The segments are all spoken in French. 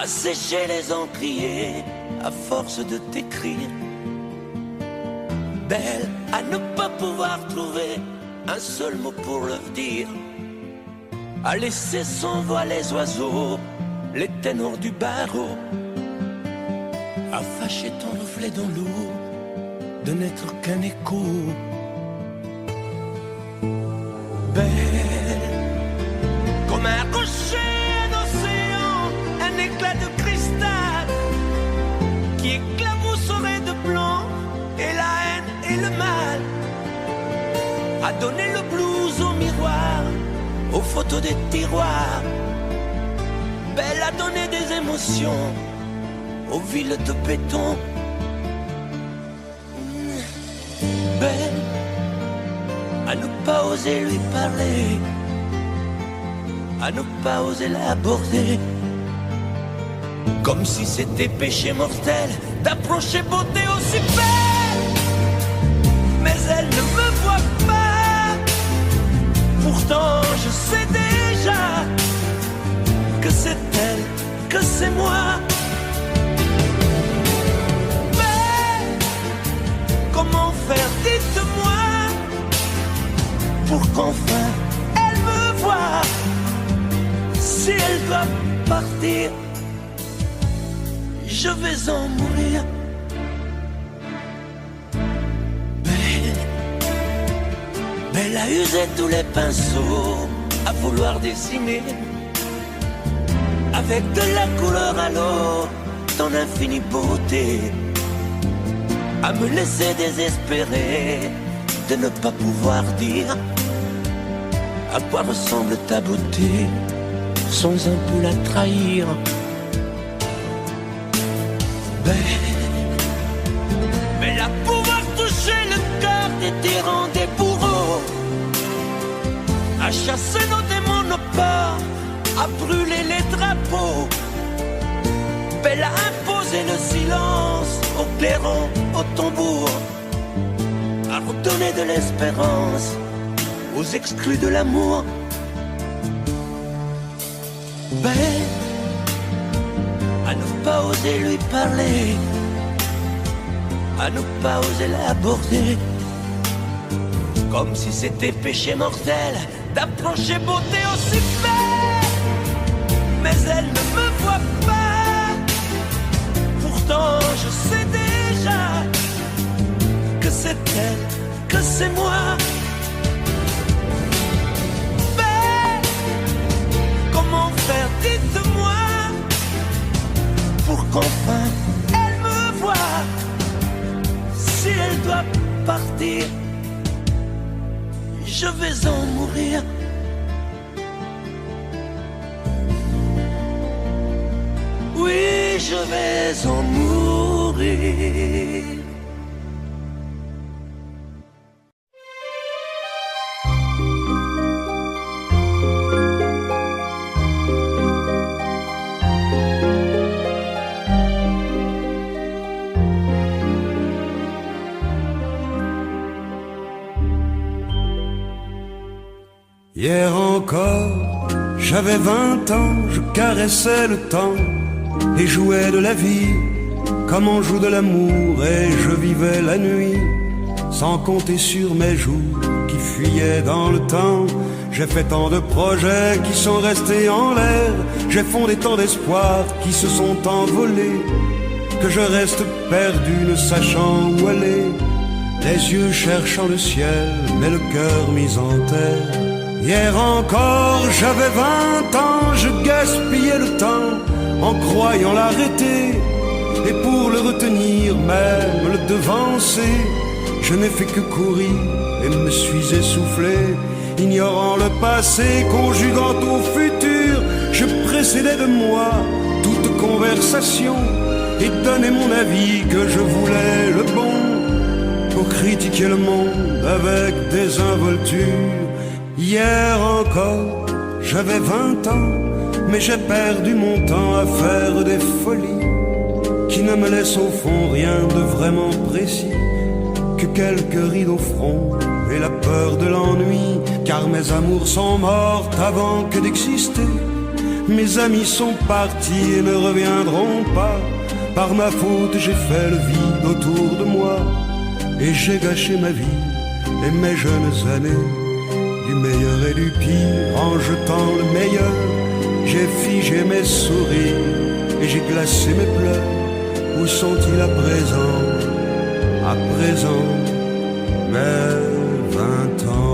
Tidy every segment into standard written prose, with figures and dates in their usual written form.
assécher les encriers à force de t'écrire. Belle à ne pas pouvoir trouver un seul mot pour leur dire, à laisser sans voix les oiseaux, les ténors du barreau, à fâcher ton reflet dans l'eau, de n'être qu'un écho. Belle comme un rocher, un océan, un éclat de cristal qui éclabousserait de blanc et la haine et le mal, à donner le blues au miroir, aux photos des tiroirs. Belle à donner des émotions aux villes de béton. Belle à ne pas oser lui parler, à ne pas oser l'aborder, comme si c'était péché mortel d'approcher beauté aussi belle. Mais elle ne me voit pas, pourtant je sais déjà que c'est elle, que c'est moi. Mais comment faire, dites-moi, pour qu'enfin elle me voie. Si elle doit partir, je vais en mourir. Belle a usé tous les pinceaux à vouloir dessiner avec de la couleur à l'eau ton infinie beauté, à me laisser désespérer de ne pas pouvoir dire à quoi ressemble ta beauté sans un peu la trahir. Belle à pouvoir toucher le cœur des tyrans, des bourreaux, à chasser nos démons, nos peurs, à brûler les drapeaux. Belle à imposer le silence aux clairons, aux tambours, à redonner de l'espérance aux exclus de l'amour. Belle à ne pas oser lui parler, à ne pas oser l'aborder, comme si c'était péché mortel d'approcher beauté aussi belle. Mais elle ne me voit pas, pourtant je sais déjà que c'est elle, que c'est moi. Belle, comment faire, dites-moi, pour qu'enfin elle me voie. Si elle doit partir, je vais en mourir. Oui, je vais en mourir. Hier encore, j'avais 20 ans, je caressais le temps et jouais de la vie comme on joue de l'amour, et je vivais la nuit sans compter sur mes jours qui fuyaient dans le temps. J'ai fait tant de projets qui sont restés en l'air, j'ai fondé tant d'espoirs qui se sont envolés, que je reste perdu ne sachant où aller, les yeux cherchant le ciel mais le cœur mis en terre. Hier encore, j'avais 20 ans, je gaspillais le temps en croyant l'arrêter, et pour le retenir, même le devancer, je n'ai fait que courir et me suis essoufflé. Ignorant le passé, conjuguant au futur, je précédais de moi toute conversation et donnais mon avis que je voulais le bon, pour critiquer le monde avec désinvolture. Hier encore, j'avais 20 ans, mais j'ai perdu mon temps à faire des folies qui ne me laissent au fond rien de vraiment précis, que quelques rides au front et la peur de l'ennui, car mes amours sont mortes avant que d'exister. Mes amis sont partis et ne reviendront pas. Par ma faute j'ai fait le vide autour de moi, et j'ai gâché ma vie et mes jeunes années. Du meilleur et du pire, en jetant le meilleur, j'ai figé mes sourires et j'ai glacé mes pleurs. Où sont-ils à présent, mes 20 ans?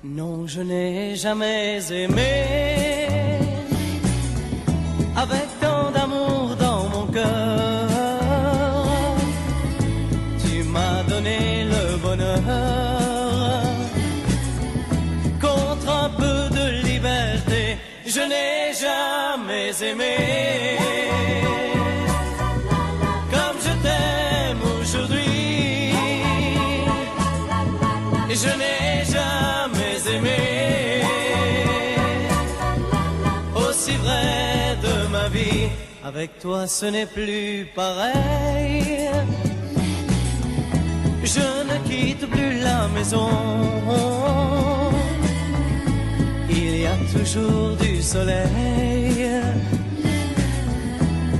Non, je n'ai jamais aimé avec tant d'amour dans mon cœur. Tu m'as donné le bonheur contre un peu de liberté. Je n'ai jamais aimé comme je t'aime aujourd'hui. Je n'ai jamais aimé aussi vrai de ma vie. Avec toi ce n'est plus pareil. Je ne quitte plus la maison. Il y a toujours du soleil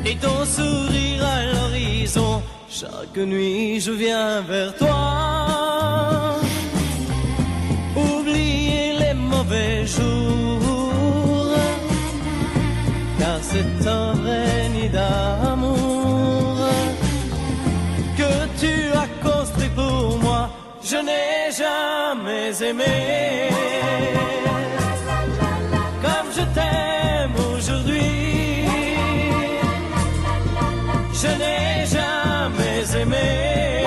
et ton sourire à l'horizon. Chaque nuit je viens vers toi, oublier les mauvais jours, car c'est un vrai nid d'amour que tu as construit pour moi. Je n'ai jamais aimé comme je t'aime aujourd'hui. Je n'ai jamais aimé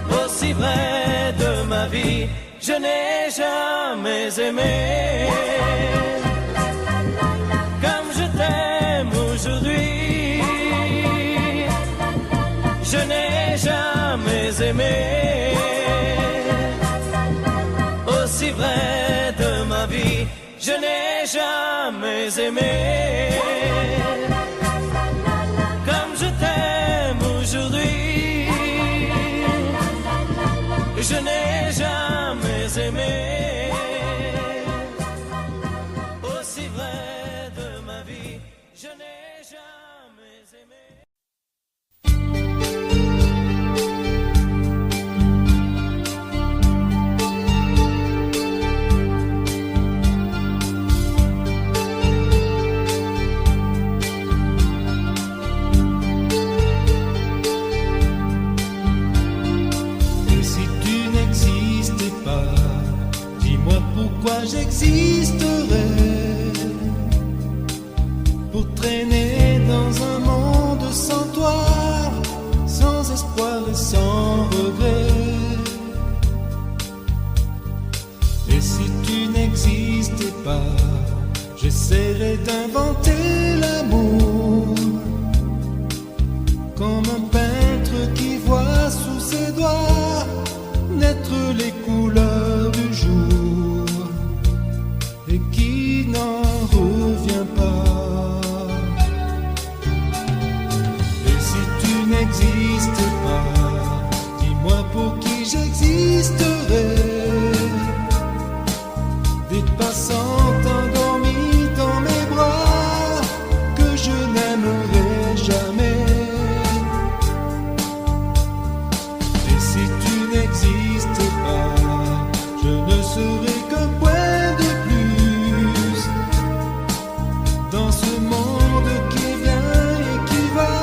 aussi vrai de ma vie. Je n'ai jamais aimé comme je t'aime aujourd'hui. Je n'ai jamais aimé aussi vrai de ma vie. Je n'ai jamais aimé comme je t'aime aujourd'hui. Je n'ai jamais aimé aussi vrai de ma vie. Je n'ai jamais aimé. Pourquoi j'existerais pour traîner dans un monde sans toi, sans espoir et sans regret? Et si tu n'existais pas, j'essaierais d'inventer l'amour comme un peintre qui voit sous ses doigts naître les couleurs du jour et qui n'en revient pas. Et si tu n'existais pas, dis-moi pour qui j'existerais. Des passantes endormies dans mes bras que je n'aimerais jamais. Et si tu n'existais pas, je ne serais qu'un point de plus dans ce monde qui vient et qui va.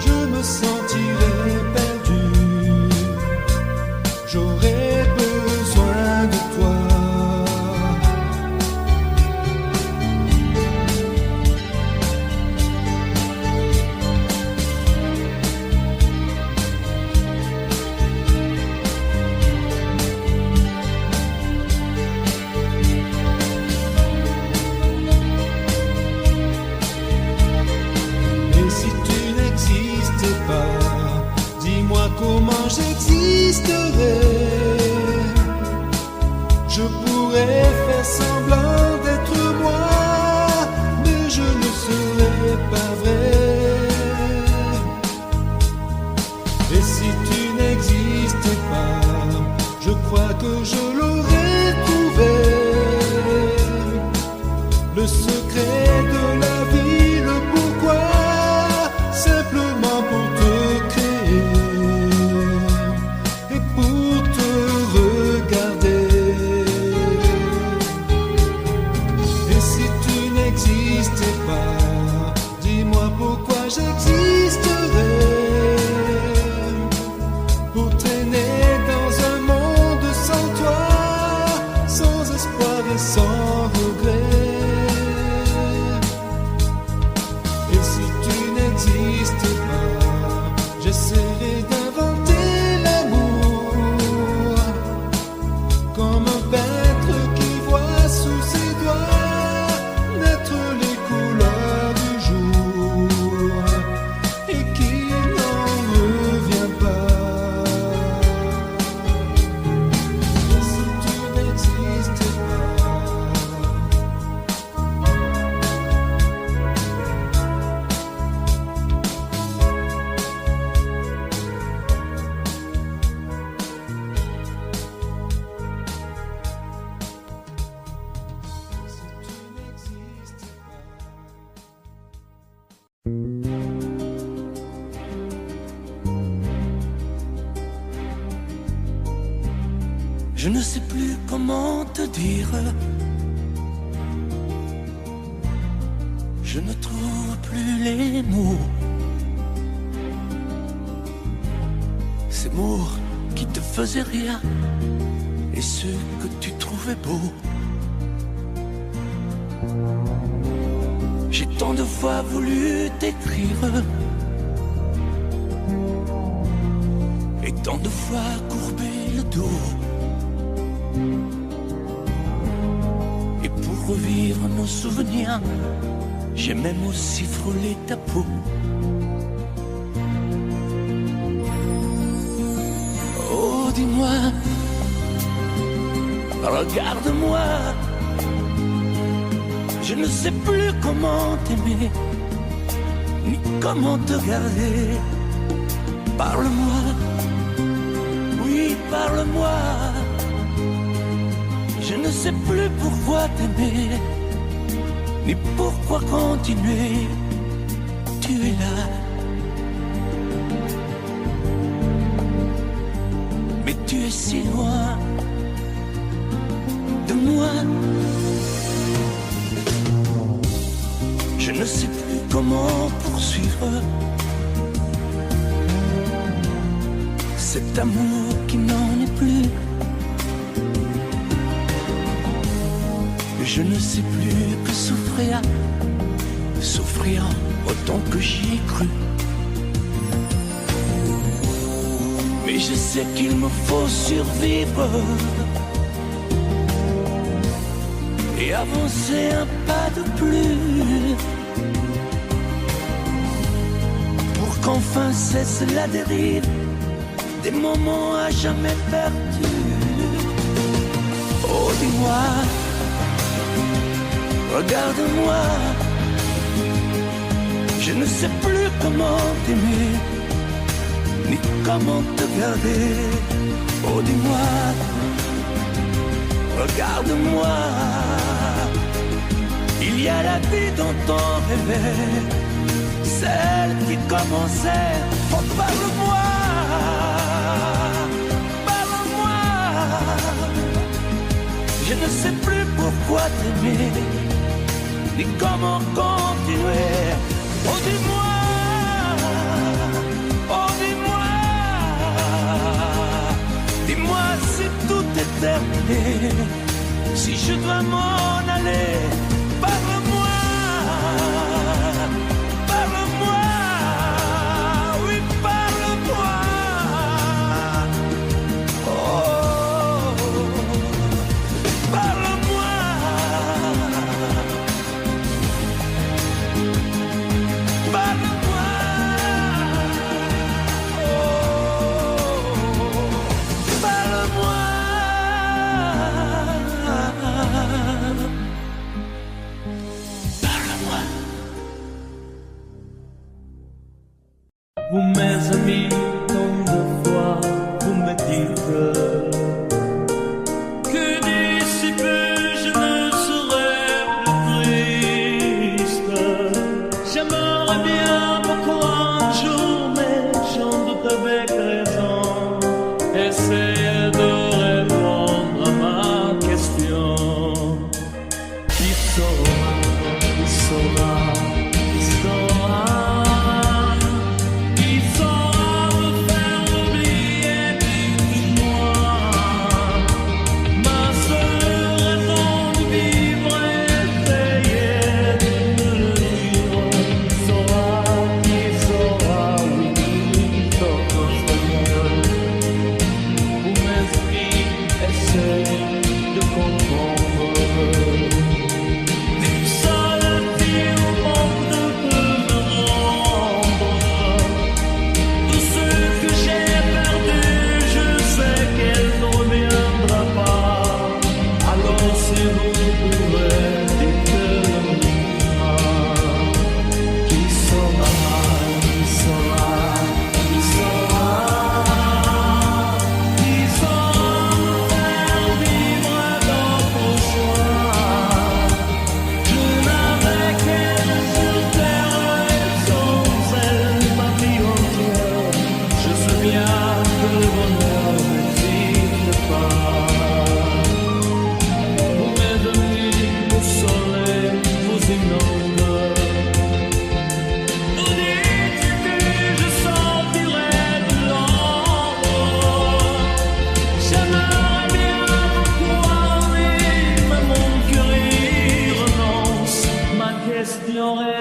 Je me sentirais j'existerai. Je pourrais faire semblant d'être moi, mais je ne serai pas vrai. Et si tu n'existais pas, je crois que je l'aurais trouvé. Le secret de la vie, le pourquoi, simplement pour te créer et pour te regarder. Et si tu n'existais pas, dis-moi pourquoi j'existerais. Pour traîner dans un monde sans toi, sans espoir et sans regret. Et si tu n'existais pas, j'essaierai d'inventer l'amour, comme un peintre qui voit sous ses doigts naître les couleurs du jour et qui n'en revient pas. Et si tu n'existais pas, Je ne sais plus comment te dire. Je ne trouve plus les mots. Ces mots qui te faisaient rire et ceux que tu trouvais beaux. J'ai tant de fois voulu t'écrire et tant de fois courbé le dos. Et pour revivre nos souvenirs, j'ai même aussi frôlé ta peau. Oh, dis-moi, regarde-moi. Je ne sais plus comment t'aimer, ni comment te garder. Parle-moi, oui, parle-moi. Je ne sais plus pourquoi t'aimer, ni pourquoi continuer. Tu es là, mais tu es si loin de moi. Je ne sais plus comment poursuivre cet amour qui n'en est plus. Je ne sais plus que souffrir, souffrir autant que j'y ai cru. Mais je sais qu'il me faut survivre et avancer un pas de plus pour qu'enfin cesse la dérive des moments à jamais perdus. Oh, dis-moi, regarde-moi, je ne sais plus comment t'aimer, ni comment te garder. Oh, dis-moi, regarde-moi, il y a la vie dont on rêvait, celle qui commençait. Oh, parle-moi, parle-moi, je ne sais plus pourquoi t'aimer, ni comment continuer. Oh, dis-moi, oh, dis-moi, dis-moi si tout est terminé, si je dois m'en aller. Parle-moi, parle-moi, oui, parle-moi. Oh, parle-moi. Parle-moi, oh, amis, tant de fois vous me dites que d'ici peu je ne serai plus triste. J'aimerais bien beaucoup un jour, mais j'en doute avec raison. Essayez de répondre à ma question. Qui saura, qui saura, qui saura, qui saura me faire oublier dites-moi. Ma seule raison de vivre, essayez de me le dire. Qui saura, oui, saura où mes esprits essayent de comprendre.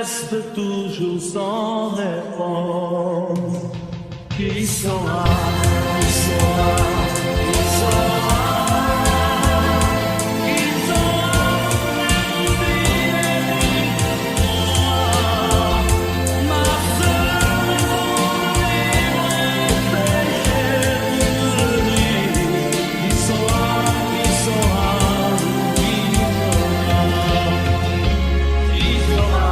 Reste toujours sans réponse. Qui saura, qui saura, qui saura, qui saura faire oublier ma seule raison de vivre, essayez de me le dire. Qui saura, qui saura, qui saura, qui saura.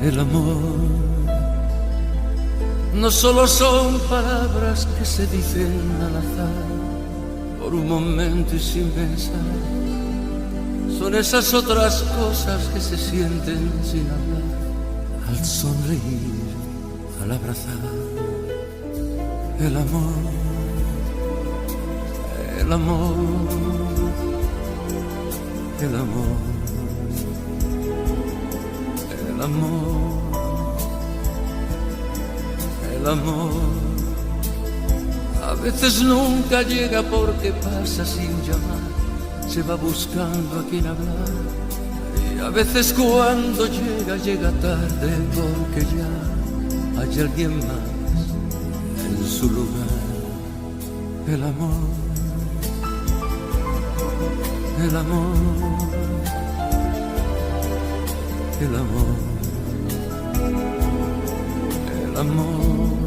El amor no solo son palabras que se dicen al azar por un momento y sin pensar, son esas otras cosas que se sienten sin hablar, al sonreír, al abrazar. El amor, el amor, el amor, el amor, el amor. A veces nunca llega porque pasa sin llamar, se va buscando a quien hablar. Y a veces cuando llega, llega tarde porque ya hay alguien más en su lugar. El amor, el amor, el amor, el amor.